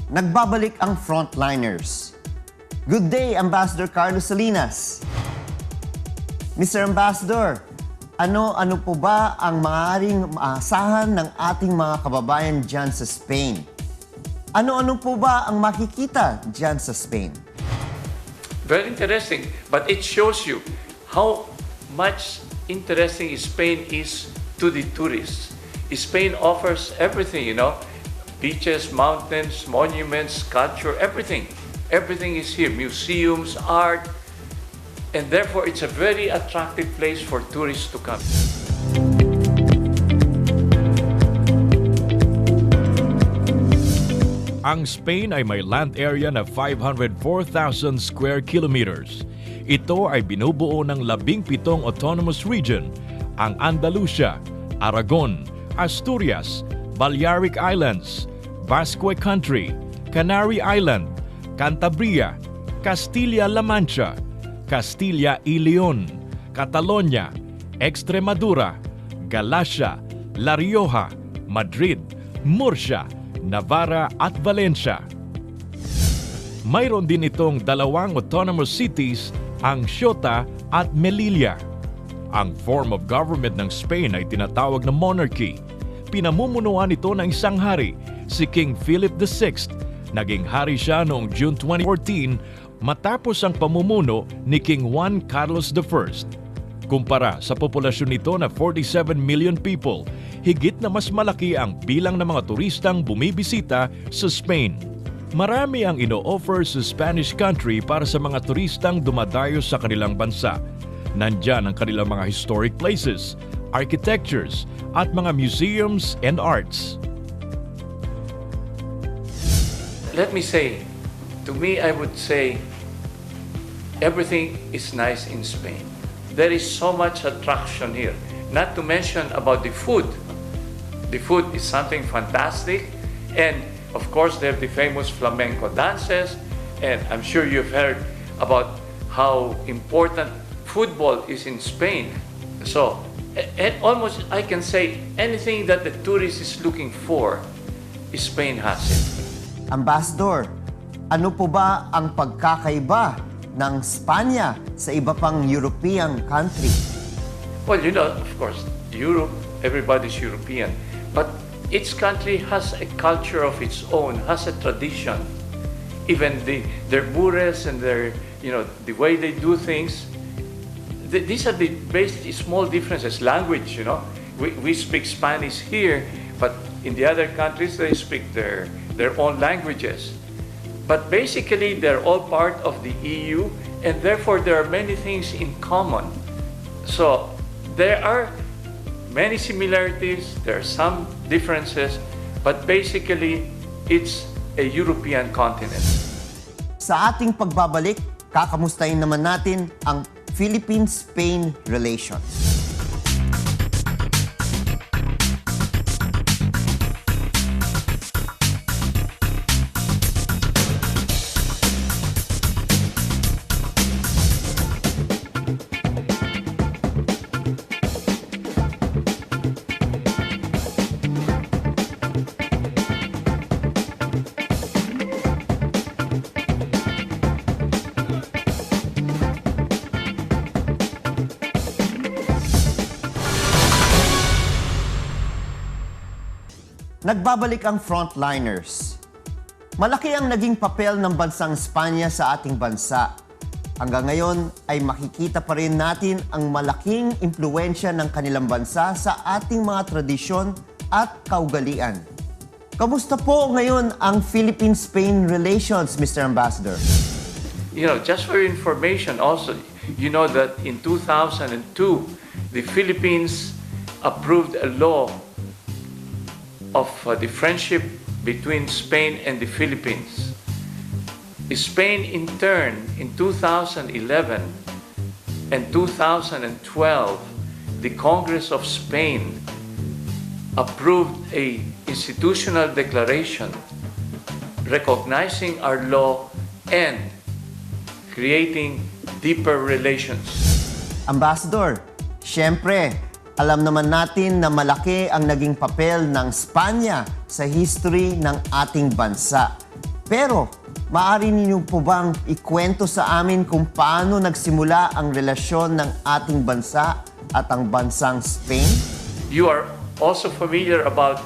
Nagbabalik ang Frontliners. Good day, Ambassador Carlos Salinas. Mr. Ambassador, ano po ba ang maaaring maasahan ng ating mga kababayan dyan sa Spain? Ano po ba ang makikita dyan sa Spain? Very interesting, but it shows you how much interesting Spain is to the tourists. Spain offers everything, beaches, mountains, monuments, culture, everything. Everything is here, museums, art, and therefore it's a very attractive place for tourists to come. Ang Spain ay may land area na 504,000 square kilometers. Ito ay binubuo ng 17 autonomous region, ang Andalusia, Aragon, Asturias, Balearic Islands, Basque Country, Canary Island, Cantabria, Castilla-La Mancha, Castilla y León, Catalonia, Extremadura, Galicia, La Rioja, Madrid, Murcia, Navarra at Valencia. Mayroon din itong 2 autonomous cities, ang Ceuta at Melilla. Ang form of government ng Spain ay tinatawag na monarchy. Pinamumunuan ito ng isang hari, si King Philip VI. Naging hari siya noong June 2014 matapos ang pamumuno ni King Juan Carlos I. Kumpara sa populasyon nito na 47 million people, higit na mas malaki ang bilang ng mga turistang bumibisita sa Spain. Marami ang ino-offer sa Spanish country para sa mga turistang dumadayo sa kanilang bansa. Nandyan ang kanilang mga historic places, architectures, at mga museums and arts. Let me say, to me, I would say, everything is nice in Spain. There is so much attraction here. Not to mention about the food. The food is something fantastic. And of course, they have the famous flamenco dances. And I'm sure you've heard about how important football is in Spain. So, and almost I can say anything that the tourist is looking for, Spain has it. Ambassador, ano po ba ang pagkakaiba ng Spanya sa iba pang European country? Well, of course, Europe, everybody's European. But each country has a culture of its own, has a tradition. Even their bures and their, the way they do things, these are the basic small differences. Language, we speak Spanish here, but in the other countries, they speak their own languages. But basically, they're all part of the EU, and therefore there are many things in common. So there are many similarities, there are some differences, but basically, it's a European continent. Sa ating pagbabalik, kakamustahin naman natin ang Philippine-Spain relations. Nagbabalik ang Frontliners. Malaki ang naging papel ng bansang Espanya sa ating bansa. Hanggang ngayon ay makikita pa rin natin ang malaking impluwensya ng kanilang bansa sa ating mga tradisyon at kaugalian. Kamusta po ngayon ang Philippine-Spain relations, Mr. Ambassador? Just for your information also, you know that in 2002, the Philippines approved a law of the friendship between Spain and the Philippines. Spain, in turn, in 2011 and 2012, the Congress of Spain approved a institutional declaration recognizing our law and creating deeper relations. Ambassador, syempre, alam naman natin na malaki ang naging papel ng Espanya sa history ng ating bansa. Pero, maaari ninyo po bang ikwento sa amin kung paano nagsimula ang relasyon ng ating bansa at ang bansang Spain? You are also familiar about,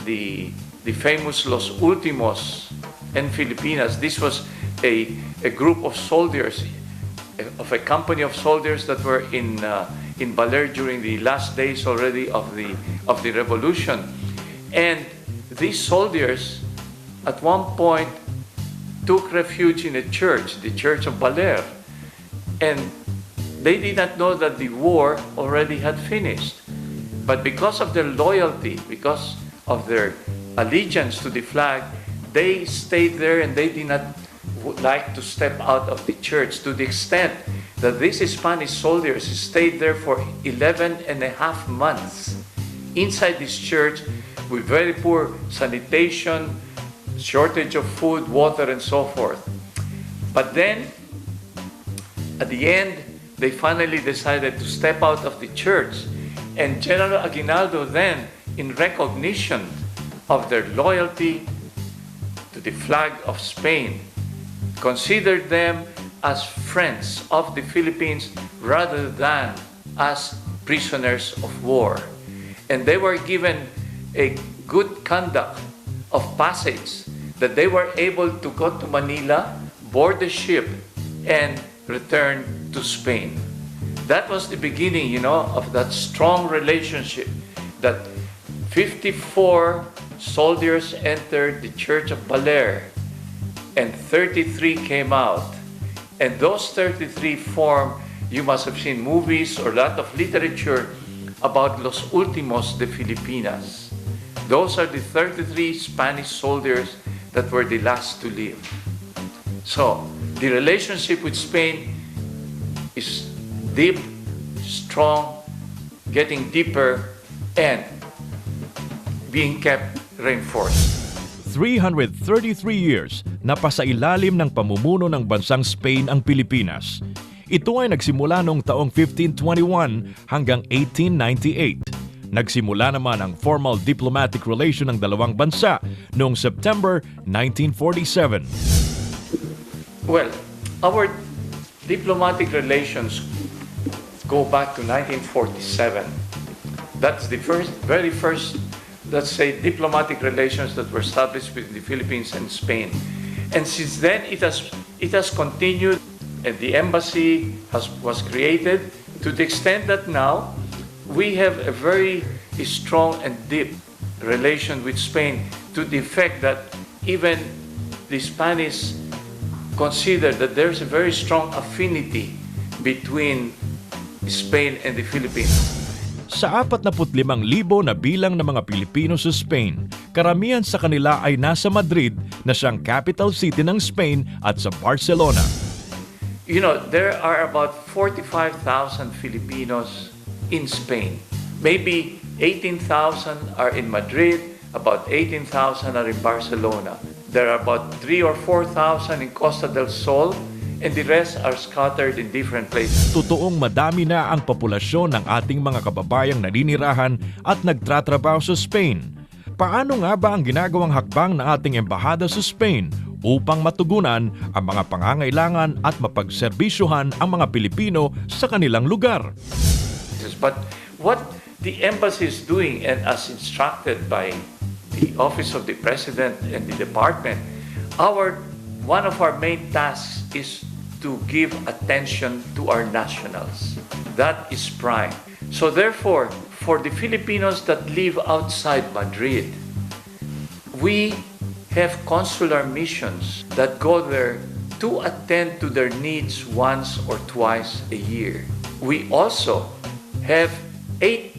the famous Los Últimos and Filipinas. This was a group of soldiers, of a company of soldiers that were in Baler during the last days already of the revolution. And these soldiers, at one point, took refuge in a church, the Church of Baler. And they did not know that the war already had finished. But because of their loyalty, because of their allegiance to the flag, they stayed there and they did not like to step out of the church, to the extent that these Spanish soldiers stayed there for 11 and a half months inside this church with very poor sanitation, shortage of food, water, and so forth. But then, at the end, they finally decided to step out of the church. And General Aguinaldo then, in recognition of their loyalty to the flag of Spain, considered them as friends of the Philippines rather than as prisoners of war. And they were given a good conduct of passage, that they were able to go to Manila, board the ship, and return to Spain. That was the beginning, of that strong relationship that 54 soldiers entered the Church of Baler and 33 came out. And those 33 formed, you must have seen movies or a lot of literature about Los Últimos de Filipinas. Those are the 33 Spanish soldiers that were the last to live. So, the relationship with Spain is deep, strong, getting deeper, and being kept reinforced. 333 years na pasailalim ng pamumuno ng bansang Spain ang Pilipinas. Ito ay nagsimula noong taong 1521 hanggang 1898. Nagsimula naman ang formal diplomatic relation ng dalawang bansa noong September 1947. Well, our diplomatic relations go back to 1947. That's the very first, let's say, diplomatic relations that were established with the Philippines and Spain. And since then, it has continued, and the embassy was created to the extent that now we have a very strong and deep relation with Spain, to the effect that even the Spanish consider that there's a very strong affinity between Spain and the Philippines. Sa 45,000 na bilang ng mga Pilipino sa Spain, karamihan sa kanila ay nasa Madrid na siyang capital city ng Spain at sa Barcelona. There are about 45,000 Filipinos in Spain. Maybe 18,000 are in Madrid, about 18,000 are in Barcelona. There are about 3,000 or 4,000 in Costa del Sol, and the rest are scattered in different places. Totoong madami na ang populasyon ng ating mga kababayang naninirahan at nagtratrabaho sa Spain. Paano nga ba ang ginagawang hakbang ng ating embahada sa Spain upang matugunan ang mga pangangailangan at mapagserbisyohan ang mga Pilipino sa kanilang lugar? But what the embassy is doing, and as instructed by the Office of the President and the Department, one of our main tasks is to give attention to our nationals. That is prime. So therefore, for the Filipinos that live outside Madrid, we have consular missions that go there to attend to their needs once or twice a year. We also have 8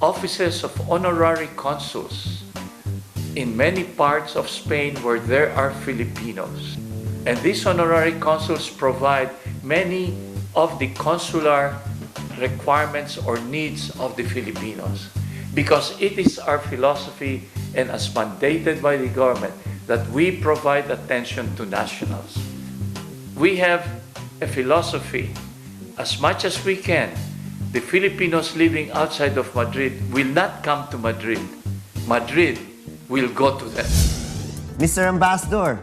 offices of honorary consuls in many parts of Spain where there are Filipinos. And these honorary consuls provide many of the consular requirements or needs of the Filipinos. Because it is our philosophy, and as mandated by the government, that we provide attention to nationals. We have a philosophy, as much as we can, the Filipinos living outside of Madrid will not come to Madrid. Madrid will go to them. Mr. Ambassador,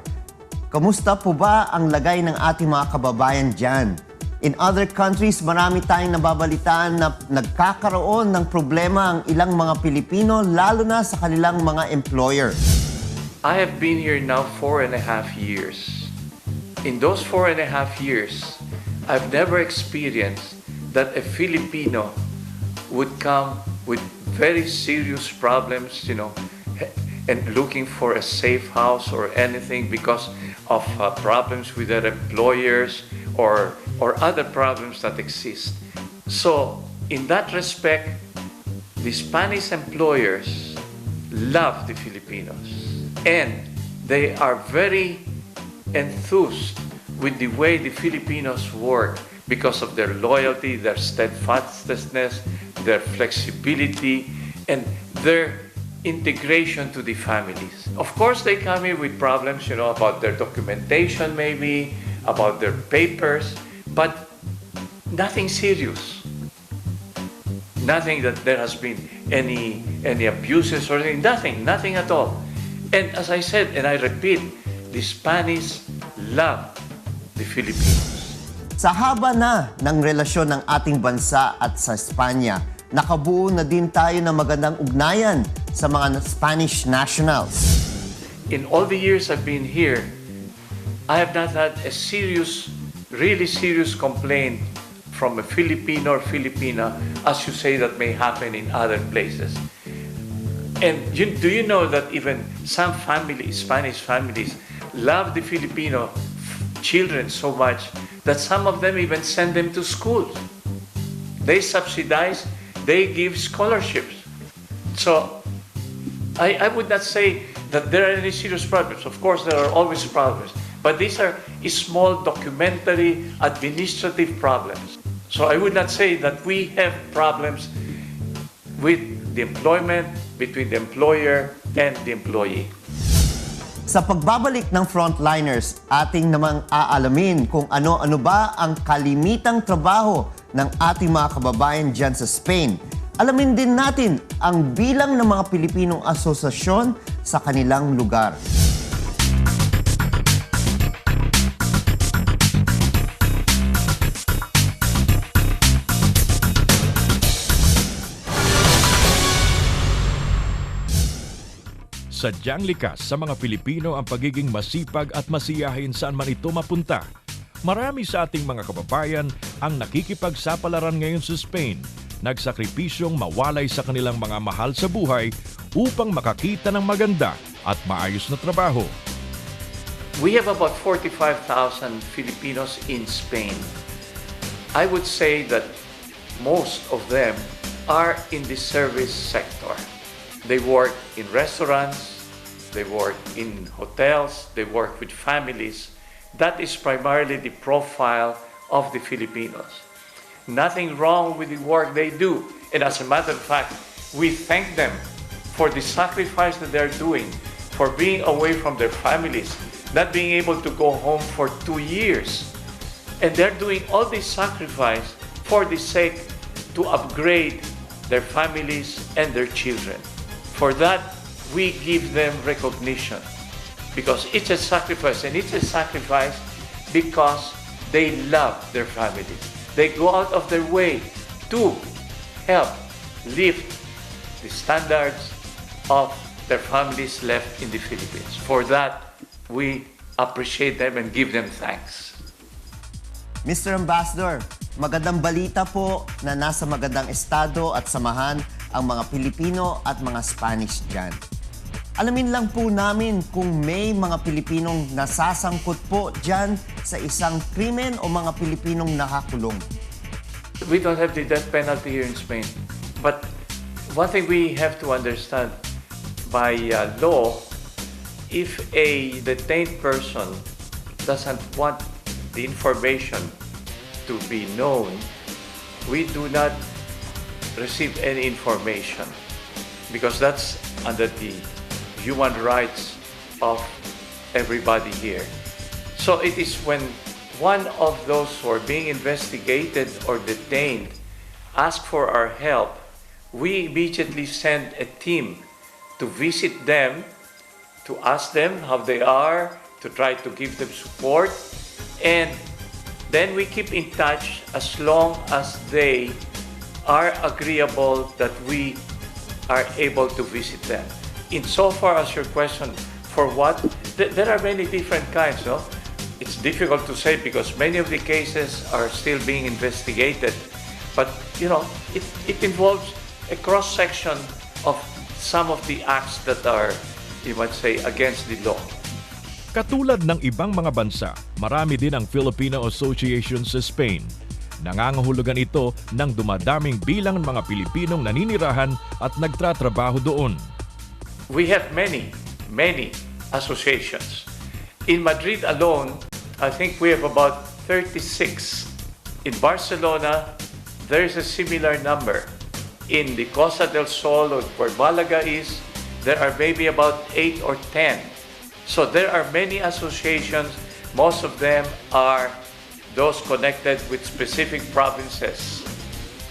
kamusta po ba ang lagay ng ating mga kababayan dyan? In other countries, marami tayong nababalitaan na nagkakaroon ng problema ang ilang mga Pilipino, lalo na sa kanilang mga employer. I have been here now 4.5 years. In those 4.5 years, I've never experienced that a Filipino would come with very serious problems, and looking for a safe house or anything because of problems with their employers or other problems that exist. So, in that respect, the Spanish employers love the Filipinos and they are very enthused with the way the Filipinos work because of their loyalty, their steadfastness, their flexibility, and their integration to the families. Of course, they come here with problems, about their documentation maybe, about their papers, but nothing serious. Nothing that there has been any abuses or anything, nothing at all. And as I said, and I repeat, the Spanish love the Filipinos. Sa haba na ng relasyon ng ating bansa at sa Espanya, nakabuo na din tayo ng magandang ugnayan sa mga Spanish nationals. In all the years I've been here, I have not had a really serious complaint from a Filipino or Filipina, as you say that may happen in other places. And do you know that even some families, Spanish families, love the Filipino children so much that some of them even send them to school. They subsidize, they give scholarships. So, I would not say that there are any serious problems. Of course, there are always problems. But these are small documentary administrative problems. So I would not say that we have problems with the employment between the employer and the employee. Sa pagbabalik ng Frontliners, ating namang aalamin kung ano-ano ba ang kalimitang trabaho ng ating mga kababayan dyan sa Spain. Alamin din natin ang bilang ng mga Pilipinong asosasyon sa kanilang lugar. Sadyang likas sa mga Pilipino ang pagiging masipag at masiyahin saan man ito mapunta. Marami sa ating mga kababayan ang nakikipagsapalaran ngayon sa Spain, nagsakripisyong mawalay sa kanilang mga mahal sa buhay upang makakita ng maganda at maayos na trabaho. We have about 45,000 Filipinos in Spain. I would say that most of them are in the service sector. They work in restaurants, they work in hotels, they work with families. That is primarily the profile of the Filipinos. Nothing wrong with the work they do. And as a matter of fact, we thank them for the sacrifice that they're doing, for being away from their families, not being able to go home for 2 years. And they're doing all this sacrifice for the sake to upgrade their families and their children. For that, we give them recognition because it's a sacrifice, and it's a sacrifice because they love their families. They go out of their way to help lift the standards of their families left in the Philippines. For that, we appreciate them and give them thanks. Mr. Ambassador, magandang balita po na nasa magandang estado at samahan ang mga Pilipino at mga Spanish dyan. Alamin lang po namin kung may mga Pilipinong nasasangkot po dyan sa isang krimen o mga Pilipinong nakakulong. We don't have the death penalty here in Spain. But one thing we have to understand, by law, if a detained person doesn't want the information to be known, we do not receive any information because that's under the human rights of everybody here. So it is when one of those who are being investigated or detained ask for our help, we immediately send a team to visit them to ask them how they are, to try to give them support, and then we keep in touch as long as they are agreeable that we are able to visit them. Insofar as your question, for what? There are many different kinds, no? It's difficult to say because many of the cases are still being investigated. But, you know, it involves a cross-section of some of the acts that are, you might say, against the law. Katulad ng ibang mga bansa, marami din ang Filipino Association sa Spain. Nangangahulugan ito ng dumadaming bilang ng mga Pilipinong naninirahan at nagtratrabaho doon. We have many associations. In Madrid alone, I think we have about 36. In Barcelona, there is a similar number. In the Costa del Sol, where Malaga is, there are maybe about 8 or 10. So there are many associations. Most of them are those connected with specific provinces.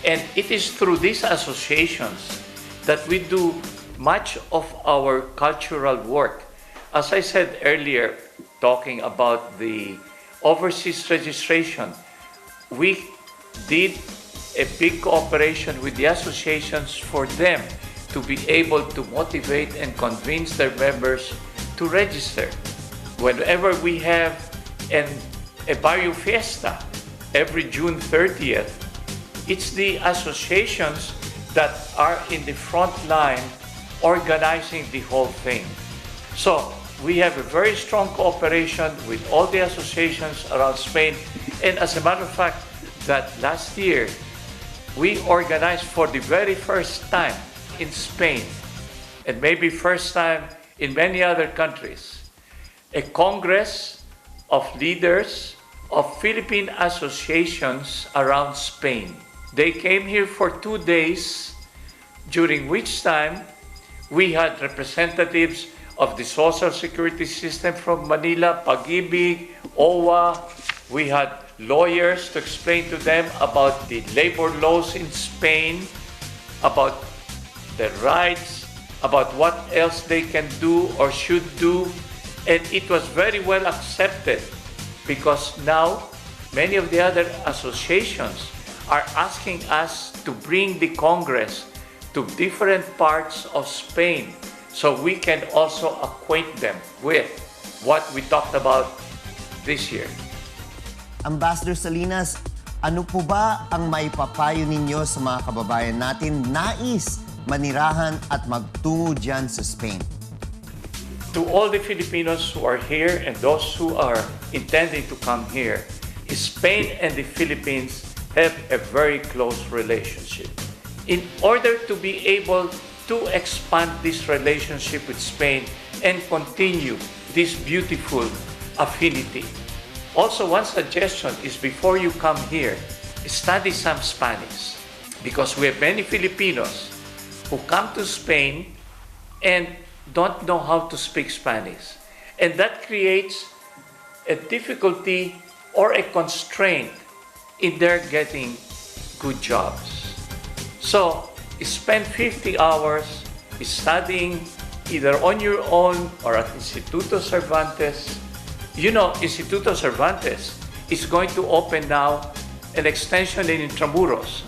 And it is through these associations that we do much of our cultural work. As I said earlier, talking about the overseas registration, we did a big cooperation with the associations for them to be able to motivate and convince their members to register. Whenever we have a Barrio Fiesta every June 30th, it's the associations that are in the front line organizing the whole thing. So we have a very strong cooperation with all the associations around Spain. And as a matter of fact, that last year, we organized for the very first time in Spain, and maybe first time in many other countries, a Congress of leaders of Philippine associations around Spain. They came here for 2 days, during which time we had representatives of the Social Security System from Manila, Pag-ibig, OWA. We had lawyers to explain to them about the labor laws in Spain, about their rights, about what else they can do or should do. And it was very well accepted because now many of the other associations are asking us to bring the Congress to different parts of Spain so we can also acquaint them with what we talked about this year. Ambassador Salinas, ano po ba ang maipapayo ninyo sa mga kababayan natin nais manirahan at magtungo dyan sa Spain? To all the Filipinos who are here and those who are intending to come here, Spain and the Philippines have a very close relationship. In order to be able to expand this relationship with Spain and continue this beautiful affinity, also one suggestion is before you come here, study some Spanish, because we have many Filipinos who come to Spain and don't know how to speak Spanish. And that creates a difficulty or a constraint in their getting good jobs. So, spend 50 hours studying either on your own or at Instituto Cervantes. You know, Instituto Cervantes is going to open now an extension in Intramuros.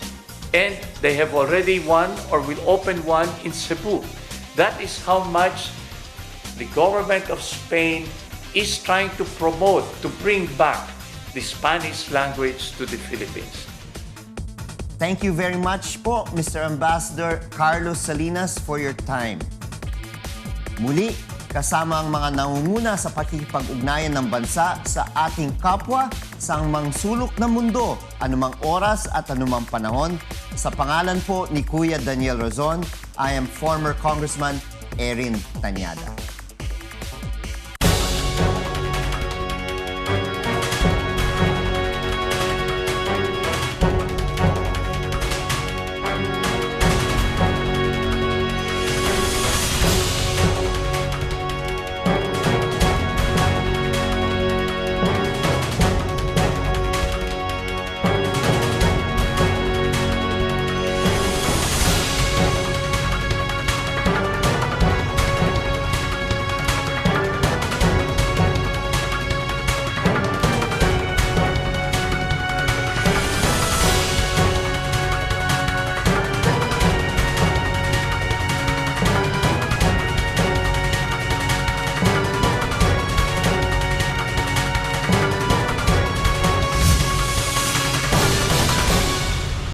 And they have already one or will open one in Cebu. That is how much the government of Spain is trying to promote, to bring back the Spanish language to the Philippines. Thank you very much po, Mr. Ambassador Carlos Salinas, for your time. Muli, kasama ang mga nangunguna sa pakikipag-ugnayan ng bansa sa ating kapwa sa mang sulok ng mundo, anumang oras at anumang panahon. Sa pangalan po ni Kuya Daniel Razon, I am former Congressman Erin Tañada.